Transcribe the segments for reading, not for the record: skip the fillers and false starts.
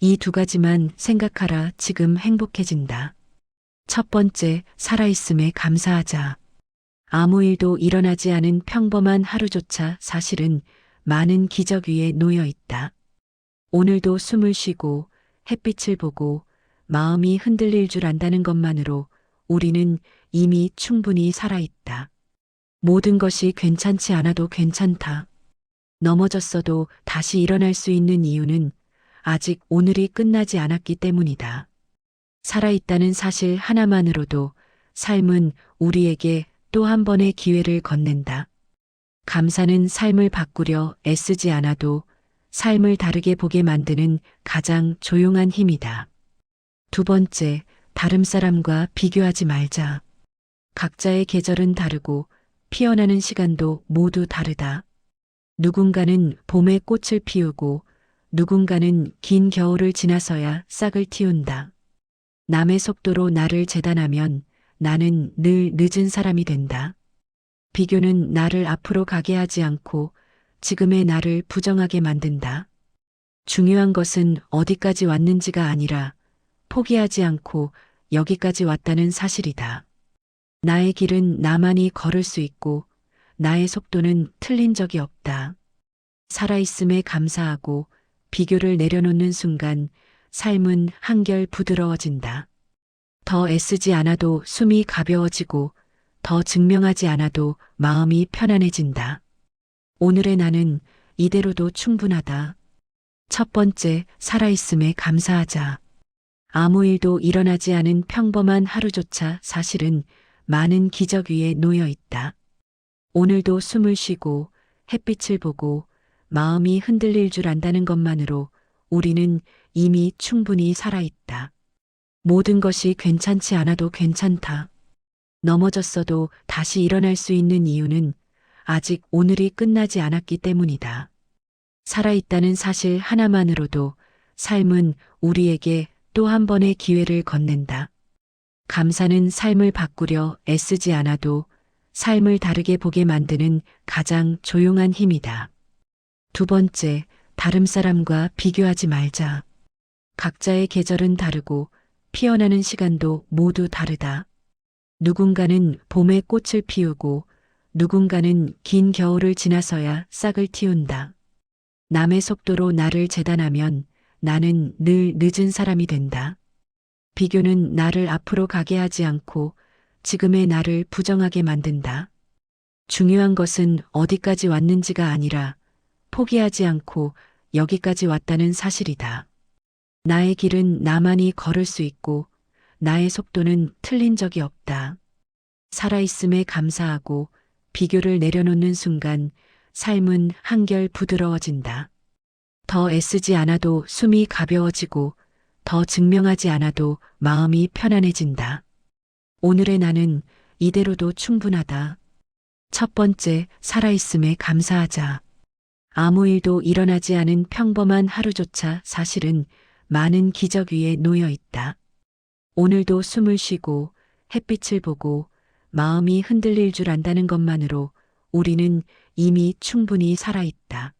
이 두 가지만 생각하라. 지금 행복해진다. 첫 번째, 살아있음에 감사하자. 아무 일도 일어나지 않은 평범한 하루조차 사실은 많은 기적 위에 놓여 있다. 오늘도 숨을 쉬고 햇빛을 보고 마음이 흔들릴 줄 안다는 것만으로 우리는 이미 충분히 살아있다. 모든 것이 괜찮지 않아도 괜찮다. 넘어졌어도 다시 일어날 수 있는 이유는 아직 오늘이 끝나지 않았기 때문이다. 살아있다는 사실 하나만으로도 삶은 우리에게 또 한 번의 기회를 건넨다. 감사는 삶을 바꾸려 애쓰지 않아도 삶을 다르게 보게 만드는 가장 조용한 힘이다. 두 번째, 다른 사람과 비교하지 말자. 각자의 계절은 다르고 피어나는 시간도 모두 다르다. 누군가는 봄에 꽃을 피우고 누군가는 긴 겨울을 지나서야 싹을 틔운다. 남의 속도로 나를 재단하면 나는 늘 늦은 사람이 된다. 비교는 나를 앞으로 가게 하지 않고 지금의 나를 부정하게 만든다. 중요한 것은 어디까지 왔는지가 아니라 포기하지 않고 여기까지 왔다는 사실이다. 나의 길은 나만이 걸을 수 있고 나의 속도는 틀린 적이 없다. 살아있음에 감사하고 비교를 내려놓는 순간 삶은 한결 부드러워진다. 더 애쓰지 않아도 숨이 가벼워지고 더 증명하지 않아도 마음이 편안해진다. 오늘의 나는 이대로도 충분하다. 첫 번째, 살아있음에 감사하자. 아무 일도 일어나지 않은 평범한 하루조차 사실은 많은 기적 위에 놓여 있다. 오늘도 숨을 쉬고 햇빛을 보고 마음이 흔들릴 줄 안다는 것만으로 우리는 이미 충분히 살아있다. 모든 것이 괜찮지 않아도 괜찮다. 넘어졌어도 다시 일어날 수 있는 이유는 아직 오늘이 끝나지 않았기 때문이다. 살아있다는 사실 하나만으로도 삶은 우리에게 또 한 번의 기회를 건넨다. 감사는 삶을 바꾸려 애쓰지 않아도 삶을 다르게 보게 만드는 가장 조용한 힘이다. 두 번째, 다른 사람과 비교하지 말자. 각자의 계절은 다르고 피어나는 시간도 모두 다르다. 누군가는 봄에 꽃을 피우고 누군가는 긴 겨울을 지나서야 싹을 틔운다. 남의 속도로 나를 재단하면 나는 늘 늦은 사람이 된다. 비교는 나를 앞으로 가게 하지 않고 지금의 나를 부정하게 만든다. 중요한 것은 어디까지 왔는지가 아니라 포기하지 않고 여기까지 왔다는 사실이다. 나의 길은 나만이 걸을 수 있고 나의 속도는 틀린 적이 없다. 살아있음에 감사하고 비교를 내려놓는 순간 삶은 한결 부드러워진다. 더 애쓰지 않아도 숨이 가벼워지고 더 증명하지 않아도 마음이 편안해진다. 오늘의 나는 이대로도 충분하다. 첫 번째, 살아있음에 감사하자. 아무 일도 일어나지 않은 평범한 하루조차 사실은 많은 기적 위에 놓여 있다. 오늘도 숨을 쉬고 햇빛을 보고 마음이 흔들릴 줄 안다는 것만으로 우리는 이미 충분히 살아있다.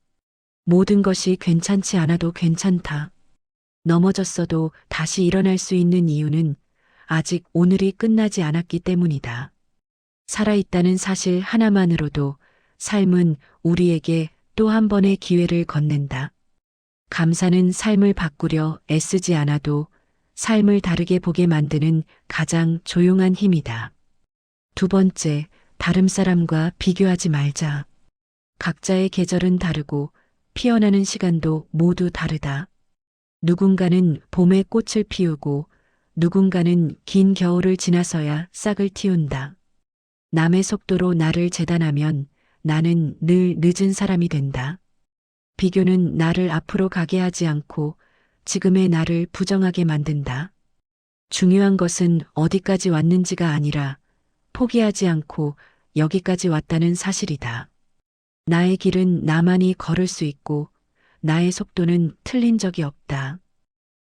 모든 것이 괜찮지 않아도 괜찮다. 넘어졌어도 다시 일어날 수 있는 이유는 아직 오늘이 끝나지 않았기 때문이다. 살아있다는 사실 하나만으로도 삶은 우리에게 또 한 번의 기회를 건넨다. 감사는 삶을 바꾸려 애쓰지 않아도 삶을 다르게 보게 만드는 가장 조용한 힘이다. 두 번째, 다른 사람과 비교하지 말자. 각자의 계절은 다르고 피어나는 시간도 모두 다르다. 누군가는 봄에 꽃을 피우고 누군가는 긴 겨울을 지나서야 싹을 틔운다. 남의 속도로 나를 재단하면 나는 늘 늦은 사람이 된다. 비교는 나를 앞으로 가게 하지 않고 지금의 나를 부정하게 만든다. 중요한 것은 어디까지 왔는지가 아니라 포기하지 않고 여기까지 왔다는 사실이다. 나의 길은 나만이 걸을 수 있고 나의 속도는 틀린 적이 없다.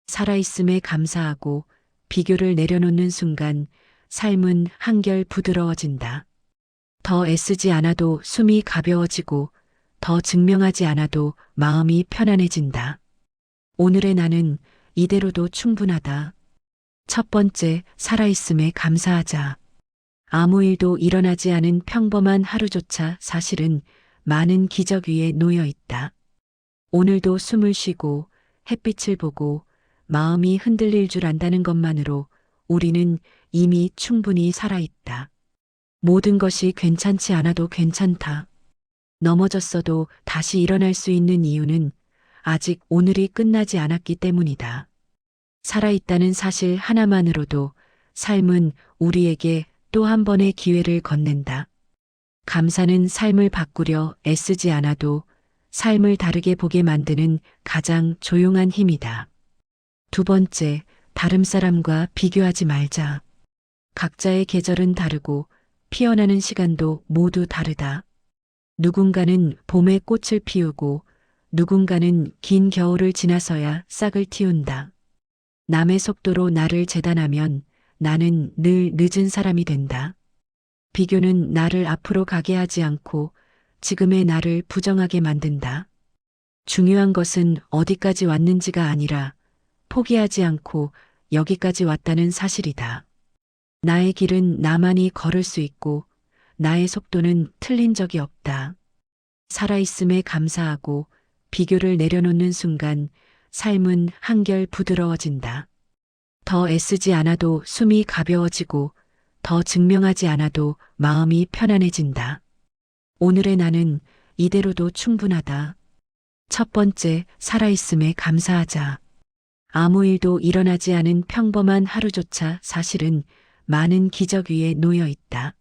살아있음에 감사하고 비교를 내려놓는 순간 삶은 한결 부드러워진다. 더 애쓰지 않아도 숨이 가벼워지고 더 증명하지 않아도 마음이 편안해진다. 오늘의 나는 이대로도 충분하다. 첫 번째, 살아있음에 감사하자. 아무 일도 일어나지 않은 평범한 하루조차 사실은 많은 기적 위에 놓여 있다. 오늘도 숨을 쉬고 햇빛을 보고 마음이 흔들릴 줄 안다는 것만으로 우리는 이미 충분히 살아있다. 모든 것이 괜찮지 않아도 괜찮다. 넘어졌어도 다시 일어날 수 있는 이유는 아직 오늘이 끝나지 않았기 때문이다. 살아있다는 사실 하나만으로도 삶은 우리에게 또 한 번의 기회를 건넨다. 감사는 삶을 바꾸려 애쓰지 않아도 삶을 다르게 보게 만드는 가장 조용한 힘이다. 두 번째, 다른 사람과 비교하지 말자. 각자의 계절은 다르고 피어나는 시간도 모두 다르다. 누군가는 봄에 꽃을 피우고 누군가는 긴 겨울을 지나서야 싹을 틔운다. 남의 속도로 나를 재단하면 나는 늘 늦은 사람이 된다. 비교는 나를 앞으로 가게 하지 않고 지금의 나를 부정하게 만든다. 중요한 것은 어디까지 왔는지가 아니라 포기하지 않고 여기까지 왔다는 사실이다. 나의 길은 나만이 걸을 수 있고 나의 속도는 틀린 적이 없다. 살아있음에 감사하고 비교를 내려놓는 순간 삶은 한결 부드러워진다. 더 애쓰지 않아도 숨이 가벼워지고 더 증명하지 않아도 마음이 편안해진다. 오늘의 나는 이대로도 충분하다. 첫 번째, 살아있음에 감사하자. 아무 일도 일어나지 않은 평범한 하루조차 사실은 많은 기적 위에 놓여 있다.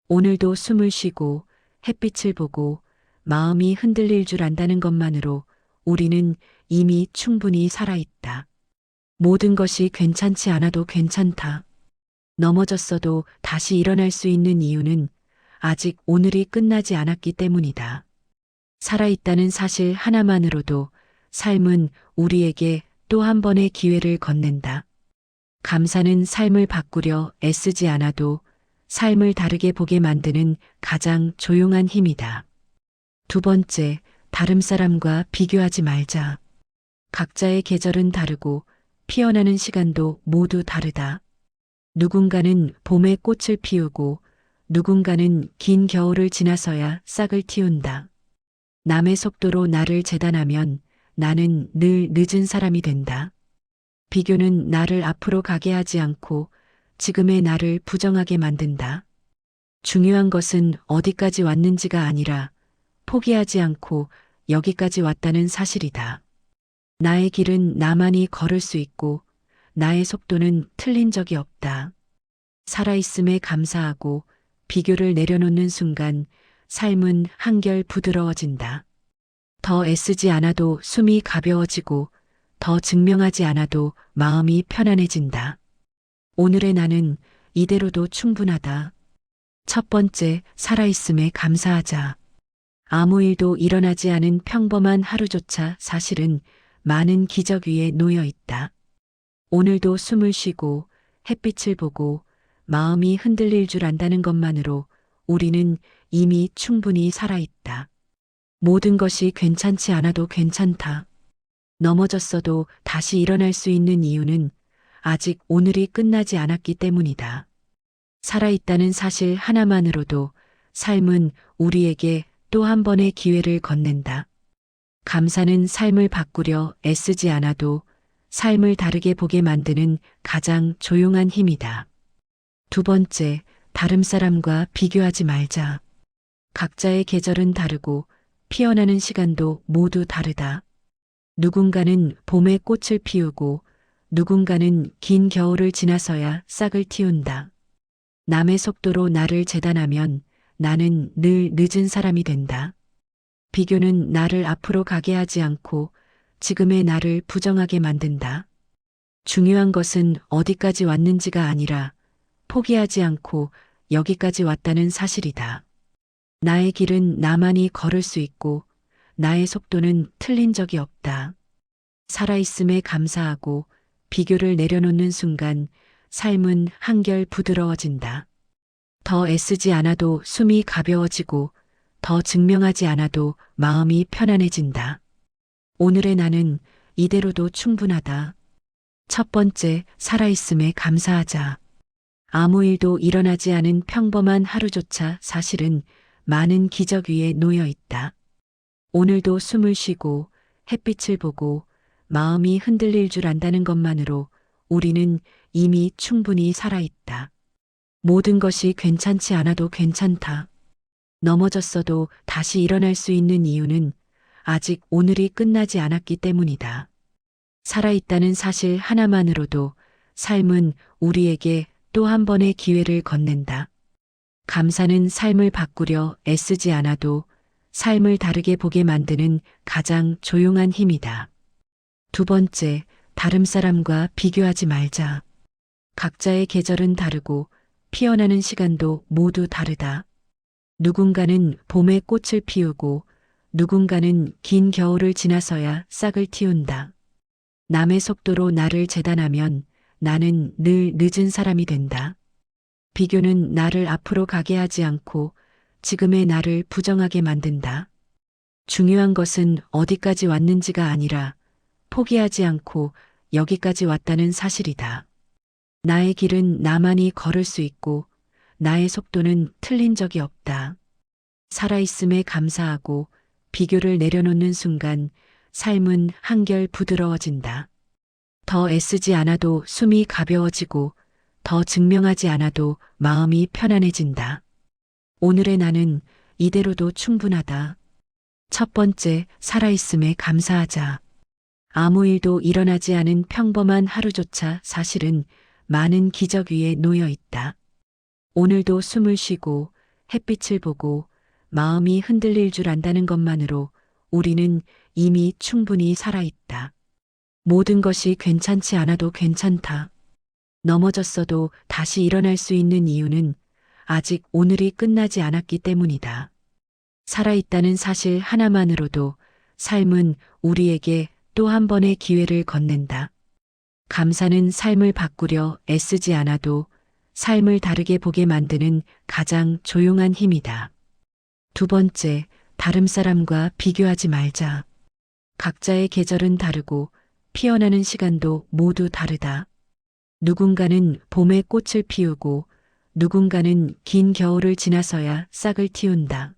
오늘도 숨을 쉬고 햇빛을 보고 마음이 흔들릴 줄 안다는 것만으로 우리는 이미 충분히 살아있다. 모든 것이 괜찮지 않아도 괜찮다. 넘어졌어도 다시 일어날 수 있는 이유는 아직 오늘이 끝나지 않았기 때문이다. 살아있다는 사실 하나만으로도 삶은 우리에게 또 한 번의 기회를 건넨다. 감사는 삶을 바꾸려 애쓰지 않아도 삶을 다르게 보게 만드는 가장 조용한 힘이다. 두 번째, 다른 사람과 비교하지 말자. 각자의 계절은 다르고 피어나는 시간도 모두 다르다. 누군가는 봄에 꽃을 피우고 누군가는 긴 겨울을 지나서야 싹을 틔운다. 남의 속도로 나를 재단하면 나는 늘 늦은 사람이 된다. 비교는 나를 앞으로 가게 하지 않고 지금의 나를 부정하게 만든다. 중요한 것은 어디까지 왔는지가 아니라 포기하지 않고 여기까지 왔다는 사실이다. 나의 길은 나만이 걸을 수 있고 나의 속도는 틀린 적이 없다. 살아있음에 감사하고 비교를 내려놓는 순간 삶은 한결 부드러워진다. 더 애쓰지 않아도 숨이 가벼워지고 더 증명하지 않아도 마음이 편안해진다. 오늘의 나는 이대로도 충분하다. 첫 번째, 살아있음에 감사하자. 아무 일도 일어나지 않은 평범한 하루조차 사실은 많은 기적 위에 놓여 있다. 오늘도 숨을 쉬고 햇빛을 보고 마음이 흔들릴 줄 안다는 것만으로 우리는 이미 충분히 살아있다. 모든 것이 괜찮지 않아도 괜찮다. 넘어졌어도 다시 일어날 수 있는 이유는 아직 오늘이 끝나지 않았기 때문이다. 살아있다는 사실 하나만으로도 삶은 우리에게 또 한 번의 기회를 건넨다. 감사는 삶을 바꾸려 애쓰지 않아도 삶을 다르게 보게 만드는 가장 조용한 힘이다. 두 번째, 다른 사람과 비교하지 말자. 각자의 계절은 다르고 피어나는 시간도 모두 다르다. 누군가는 봄에 꽃을 피우고 누군가는 긴 겨울을 지나서야 싹을 틔운다. 남의 속도로 나를 재단하면 나는 늘 늦은 사람이 된다. 비교는 나를 앞으로 가게 하지 않고 지금의 나를 부정하게 만든다. 중요한 것은 어디까지 왔는지가 아니라 포기하지 않고 여기까지 왔다는 사실이다. 나의 길은 나만이 걸을 수 있고 나의 속도는 틀린 적이 없다. 살아있음에 감사하고 비교를 내려놓는 순간 삶은 한결 부드러워진다. 더 애쓰지 않아도 숨이 가벼워지고 더 증명하지 않아도 마음이 편안해진다. 오늘의 나는 이대로도 충분하다. 첫 번째, 살아있음에 감사하자. 아무 일도 일어나지 않은 평범한 하루조차 사실은 많은 기적 위에 놓여 있다. 오늘도 숨을 쉬고 햇빛을 보고 마음이 흔들릴 줄 안다는 것만으로 우리는 이미 충분히 살아있다. 모든 것이 괜찮지 않아도 괜찮다. 넘어졌어도 다시 일어날 수 있는 이유는 아직 오늘이 끝나지 않았기 때문이다. 살아있다는 사실 하나만으로도 삶은 우리에게 또 한 번의 기회를 건넨다. 감사는 삶을 바꾸려 애쓰지 않아도 삶을 다르게 보게 만드는 가장 조용한 힘이다. 두 번째, 다른 사람과 비교하지 말자. 각자의 계절은 다르고 피어나는 시간도 모두 다르다. 누군가는 봄에 꽃을 피우고 누군가는 긴 겨울을 지나서야 싹을 틔운다. 남의 속도로 나를 재단하면 나는 늘 늦은 사람이 된다. 비교는 나를 앞으로 가게 하지 않고 지금의 나를 부정하게 만든다. 중요한 것은 어디까지 왔는지가 아니라 포기하지 않고 여기까지 왔다는 사실이다. 나의 길은 나만이 걸을 수 있고 나의 속도는 틀린 적이 없다. 살아있음에 감사하고 비교를 내려놓는 순간 삶은 한결 부드러워진다. 더 애쓰지 않아도 숨이 가벼워지고 더 증명하지 않아도 마음이 편안해진다. 오늘의 나는 이대로도 충분하다. 첫 번째, 살아있음에 감사하자. 아무 일도 일어나지 않은 평범한 하루조차 사실은 많은 기적 위에 놓여 있다. 오늘도 숨을 쉬고 햇빛을 보고 마음이 흔들릴 줄 안다는 것만으로 우리는 이미 충분히 살아있다. 모든 것이 괜찮지 않아도 괜찮다. 넘어졌어도 다시 일어날 수 있는 이유는 아직 오늘이 끝나지 않았기 때문이다. 살아있다는 사실 하나만으로도 삶은 우리에게 또 한 번의 기회를 건넨다. 감사는 삶을 바꾸려 애쓰지 않아도 삶을 다르게 보게 만드는 가장 조용한 힘이다. 두 번째, 다른 사람과 비교하지 말자. 각자의 계절은 다르고 피어나는 시간도 모두 다르다. 누군가는 봄에 꽃을 피우고 누군가는 긴 겨울을 지나서야 싹을 틔운다.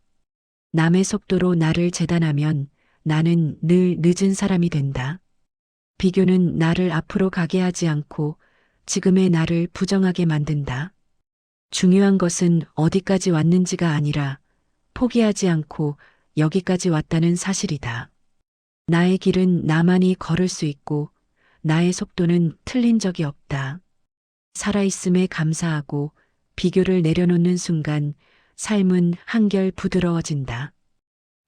남의 속도로 나를 재단하면 나는 늘 늦은 사람이 된다. 비교는 나를 앞으로 가게 하지 않고 지금의 나를 부정하게 만든다. 중요한 것은 어디까지 왔는지가 아니라 포기하지 않고 여기까지 왔다는 사실이다. 나의 길은 나만이 걸을 수 있고 나의 속도는 틀린 적이 없다. 살아있음에 감사하고 비교를 내려놓는 순간 삶은 한결 부드러워진다.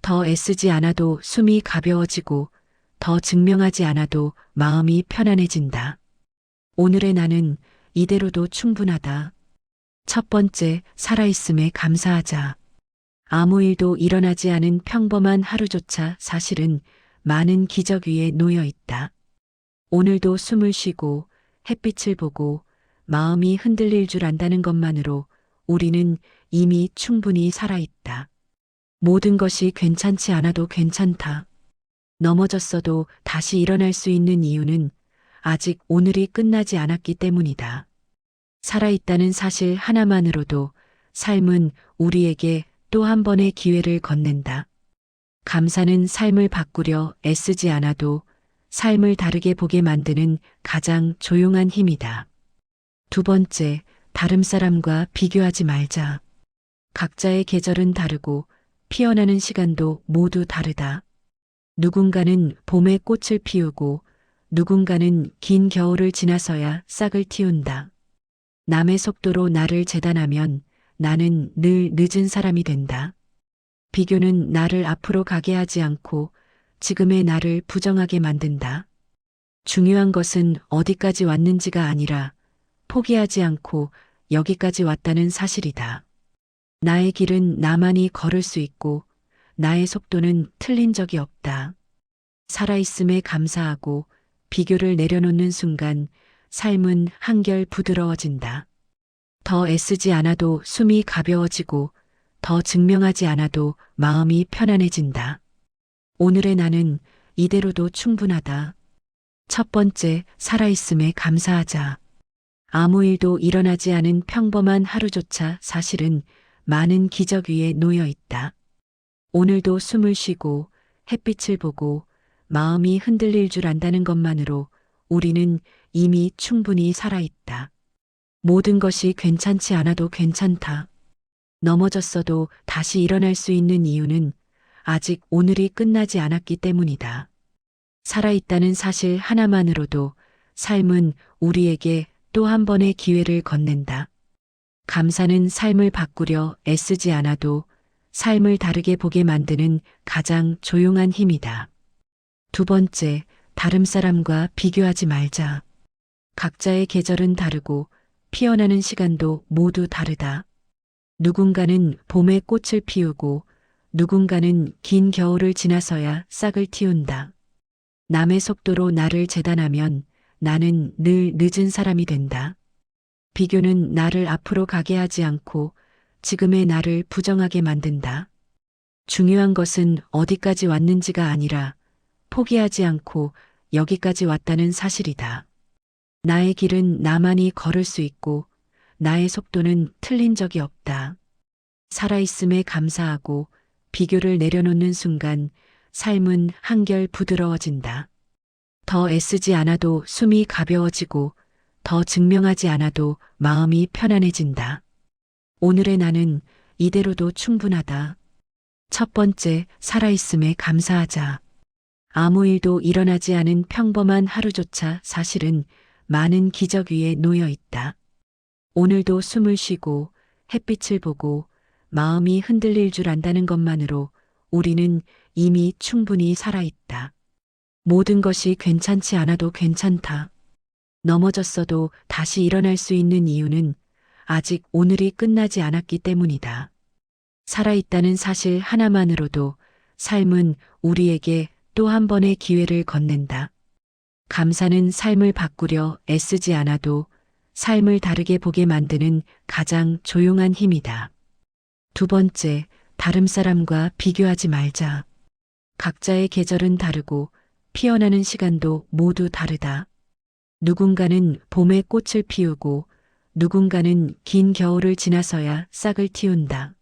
더 애쓰지 않아도 숨이 가벼워지고 더 증명하지 않아도 마음이 편안해진다. 오늘의 나는 이대로도 충분하다. 첫 번째, 살아있음에 감사하자. 아무 일도 일어나지 않은 평범한 하루조차 사실은 많은 기적 위에 놓여 있다. 오늘도 숨을 쉬고 햇빛을 보고 마음이 흔들릴 줄 안다는 것만으로 우리는 이미 충분히 살아있다. 모든 것이 괜찮지 않아도 괜찮다. 넘어졌어도 다시 일어날 수 있는 이유는 아직 오늘이 끝나지 않았기 때문이다. 살아있다는 사실 하나만으로도 삶은 우리에게 또 한 번의 기회를 건넨다. 감사는 삶을 바꾸려 애쓰지 않아도 삶을 다르게 보게 만드는 가장 조용한 힘이다. 두 번째, 다른 사람과 비교하지 말자. 각자의 계절은 다르고 피어나는 시간도 모두 다르다. 누군가는 봄에 꽃을 피우고 누군가는 긴 겨울을 지나서야 싹을 틔운다. 남의 속도로 나를 재단하면 나는 늘 늦은 사람이 된다. 비교는 나를 앞으로 가게 하지 않고 지금의 나를 부정하게 만든다. 중요한 것은 어디까지 왔는지가 아니라 포기하지 않고 여기까지 왔다는 사실이다. 나의 길은 나만이 걸을 수 있고 나의 속도는 틀린 적이 없다. 살아있음에 감사하고 비교를 내려놓는 순간 삶은 한결 부드러워진다. 더 애쓰지 않아도 숨이 가벼워지고 더 증명하지 않아도 마음이 편안해진다. 오늘의 나는 이대로도 충분하다. 첫 번째, 살아있음에 감사하자. 아무 일도 일어나지 않은 평범한 하루조차 사실은 많은 기적 위에 놓여 있다. 오늘도 숨을 쉬고 햇빛을 보고 마음이 흔들릴 줄 안다는 것만으로 우리는 이미 충분히 살아있다. 모든 것이 괜찮지 않아도 괜찮다. 넘어졌어도 다시 일어날 수 있는 이유는 아직 오늘이 끝나지 않았기 때문이다. 살아있다는 사실 하나만으로도 삶은 우리에게 또 한 번의 기회를 건넨다. 감사는 삶을 바꾸려 애쓰지 않아도 삶을 다르게 보게 만드는 가장 조용한 힘이다. 두 번째, 다른 사람과 비교하지 말자. 각자의 계절은 다르고 피어나는 시간도 모두 다르다. 누군가는 봄에 꽃을 피우고 누군가는 긴 겨울을 지나서야 싹을 틔운다. 남의 속도로 나를 재단하면 나는 늘 늦은 사람이 된다. 비교는 나를 앞으로 가게 하지 않고 지금의 나를 부정하게 만든다. 중요한 것은 어디까지 왔는지가 아니라 포기하지 않고 여기까지 왔다는 사실이다. 나의 길은 나만이 걸을 수 있고 나의 속도는 틀린 적이 없다. 살아있음에 감사하고 비교를 내려놓는 순간 삶은 한결 부드러워진다. 더 애쓰지 않아도 숨이 가벼워지고 더 증명하지 않아도 마음이 편안해진다. 오늘의 나는 이대로도 충분하다. 첫 번째, 살아있음에 감사하자. 아무 일도 일어나지 않은 평범한 하루조차 사실은 많은 기적 위에 놓여 있다. 오늘도 숨을 쉬고 햇빛을 보고 마음이 흔들릴 줄 안다는 것만으로 우리는 이미 충분히 살아있다. 모든 것이 괜찮지 않아도 괜찮다. 넘어졌어도 다시 일어날 수 있는 이유는 아직 오늘이 끝나지 않았기 때문이다. 살아있다는 사실 하나만으로도 삶은 우리에게 또 한 번의 기회를 건넨다. 감사는 삶을 바꾸려 애쓰지 않아도 삶을 다르게 보게 만드는 가장 조용한 힘이다. 두 번째, 다른 사람과 비교하지 말자. 각자의 계절은 다르고 피어나는 시간도 모두 다르다. 누군가는 봄에 꽃을 피우고 누군가는 긴 겨울을 지나서야 싹을 틔운다.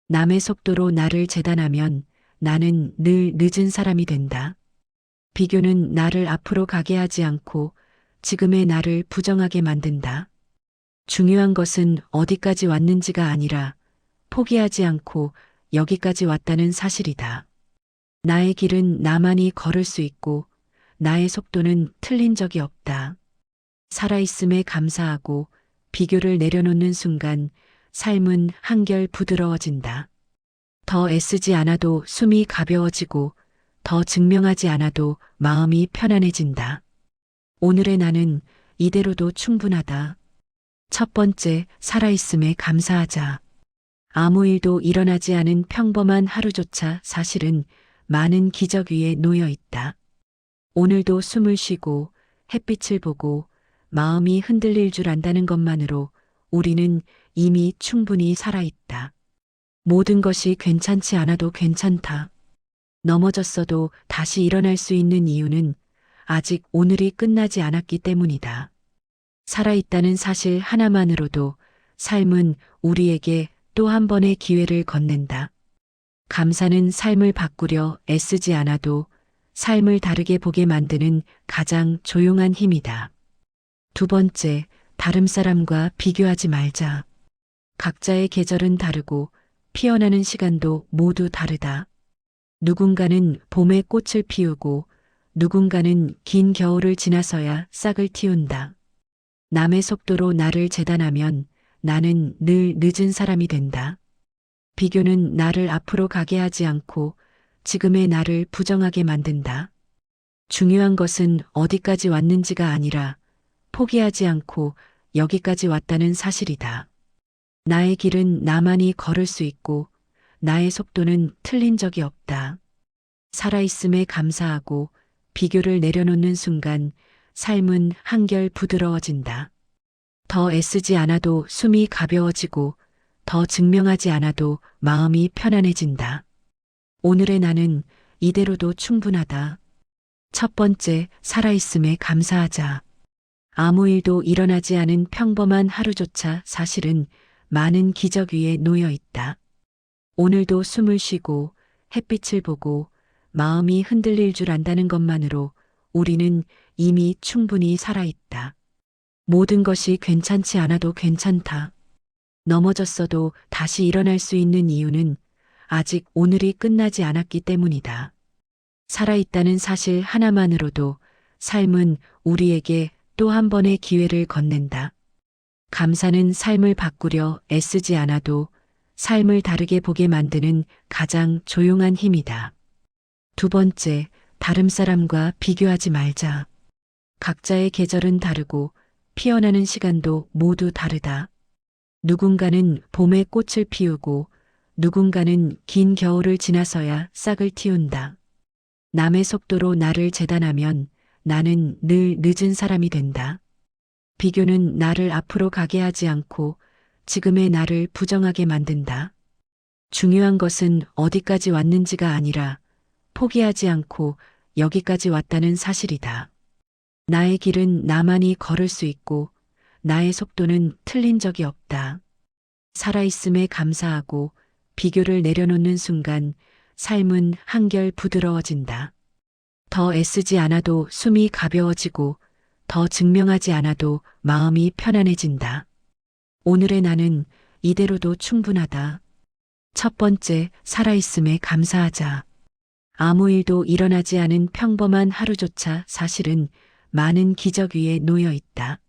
남의 속도로 나를 재단하면 나는 늘 늦은 사람이 된다. 비교는 나를 앞으로 가게 하지 않고 지금의 나를 부정하게 만든다. 중요한 것은 어디까지 왔는지가 아니라 포기하지 않고 여기까지 왔다는 사실이다. 나의 길은 나만이 걸을 수 있고 나의 속도는 틀린 적이 없다. 살아있음에 감사하고 비교를 내려놓는 순간 삶은 한결 부드러워진다. 더 애쓰지 않아도 숨이 가벼워지고 더 증명하지 않아도 마음이 편안해진다. 오늘의 나는 이대로도 충분하다. 첫 번째, 살아있음에 감사하자. 아무 일도 일어나지 않은 평범한 하루조차 사실은 많은 기적 위에 놓여 있다. 오늘도 숨을 쉬고 햇빛을 보고 마음이 흔들릴 줄 안다는 것만으로 우리는 이미 충분히 살아있다. 모든 것이 괜찮지 않아도 괜찮다. 넘어졌어도 다시 일어날 수 있는 이유는 아직 오늘이 끝나지 않았기 때문이다. 살아있다는 사실 하나만으로도 삶은 우리에게 또 한 번의 기회를 건넨다. 감사는 삶을 바꾸려 애쓰지 않아도 삶을 다르게 보게 만드는 가장 조용한 힘이다. 두 번째, 다른 사람과 비교하지 말자. 각자의 계절은 다르고 피어나는 시간도 모두 다르다. 누군가는 봄에 꽃을 피우고 누군가는 긴 겨울을 지나서야 싹을 틔운다. 남의 속도로 나를 재단하면 나는 늘 늦은 사람이 된다. 비교는 나를 앞으로 가게 하지 않고 지금의 나를 부정하게 만든다. 중요한 것은 어디까지 왔는지가 아니라 포기하지 않고 여기까지 왔다는 사실이다. 나의 길은 나만이 걸을 수 있고 나의 속도는 틀린 적이 없다. 살아있음에 감사하고 비교를 내려놓는 순간 삶은 한결 부드러워진다. 더 애쓰지 않아도 숨이 가벼워지고 더 증명하지 않아도 마음이 편안해진다. 오늘의 나는 이대로도 충분하다. 첫 번째, 살아있음에 감사하자. 아무 일도 일어나지 않은 평범한 하루조차 사실은 많은 기적 위에 놓여 있다. 오늘도 숨을 쉬고 햇빛을 보고 마음이 흔들릴 줄 안다는 것만으로 우리는 이미 충분히 살아있다. 모든 것이 괜찮지 않아도 괜찮다. 넘어졌어도 다시 일어날 수 있는 이유는 아직 오늘이 끝나지 않았기 때문이다. 살아있다는 사실 하나만으로도 삶은 우리에게 또 한 번의 기회를 건넨다. 감사는 삶을 바꾸려 애쓰지 않아도 삶을 다르게 보게 만드는 가장 조용한 힘이다. 두 번째, 다른 사람과 비교하지 말자. 각자의 계절은 다르고 피어나는 시간도 모두 다르다. 누군가는 봄에 꽃을 피우고 누군가는 긴 겨울을 지나서야 싹을 틔운다. 남의 속도로 나를 재단하면 나는 늘 늦은 사람이 된다. 비교는 나를 앞으로 가게 하지 않고 지금의 나를 부정하게 만든다. 중요한 것은 어디까지 왔는지가 아니라 포기하지 않고 여기까지 왔다는 사실이다. 나의 길은 나만이 걸을 수 있고 나의 속도는 틀린 적이 없다. 살아있음에 감사하고 비교를 내려놓는 순간 삶은 한결 부드러워진다. 더 애쓰지 않아도 숨이 가벼워지고 더 증명하지 않아도 마음이 편안해진다. 오늘의 나는 이대로도 충분하다. 첫 번째, 살아있음에 감사하자. 아무 일도 일어나지 않은 평범한 하루조차 사실은 많은 기적 위에 놓여 있다.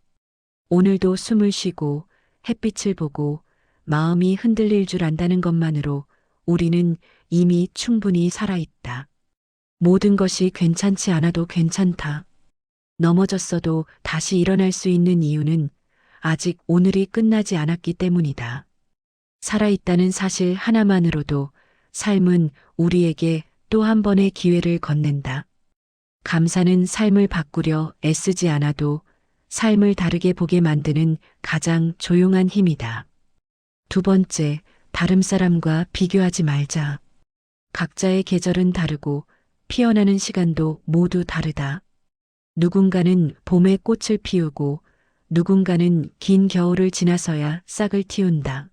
오늘도 숨을 쉬고 햇빛을 보고 마음이 흔들릴 줄 안다는 것만으로 우리는 이미 충분히 살아있다. 모든 것이 괜찮지 않아도 괜찮다. 넘어졌어도 다시 일어날 수 있는 이유는 아직 오늘이 끝나지 않았기 때문이다. 살아있다는 사실 하나만으로도 삶은 우리에게 또 한 번의 기회를 건넨다. 감사는 삶을 바꾸려 애쓰지 않아도 삶을 다르게 보게 만드는 가장 조용한 힘이다. 두 번째, 다른 사람과 비교하지 말자. 각자의 계절은 다르고 피어나는 시간도 모두 다르다. 누군가는 봄에 꽃을 피우고 누군가는 긴 겨울을 지나서야 싹을 틔운다.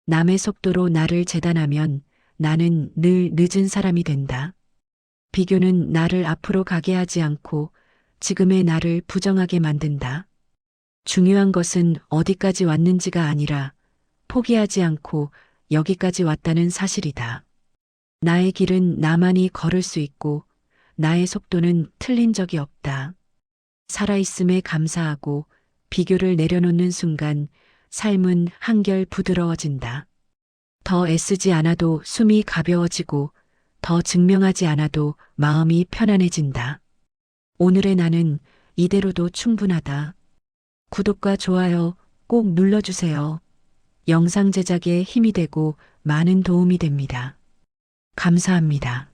남의 속도로 나를 재단하면 나는 늘 늦은 사람이 된다. 비교는 나를 앞으로 가게 하지 않고 지금의 나를 부정하게 만든다. 중요한 것은 어디까지 왔는지가 아니라 포기하지 않고 여기까지 왔다는 사실이다. 나의 길은 나만이 걸을 수 있고 나의 속도는 틀린 적이 없다. 살아있음에 감사하고 비교를 내려놓는 순간 삶은 한결 부드러워진다. 더 애쓰지 않아도 숨이 가벼워지고 더 증명하지 않아도 마음이 편안해진다. 오늘의 나는 이대로도 충분하다. 구독과 좋아요 꼭 눌러주세요. 영상 제작에 힘이 되고 많은 도움이 됩니다. 감사합니다.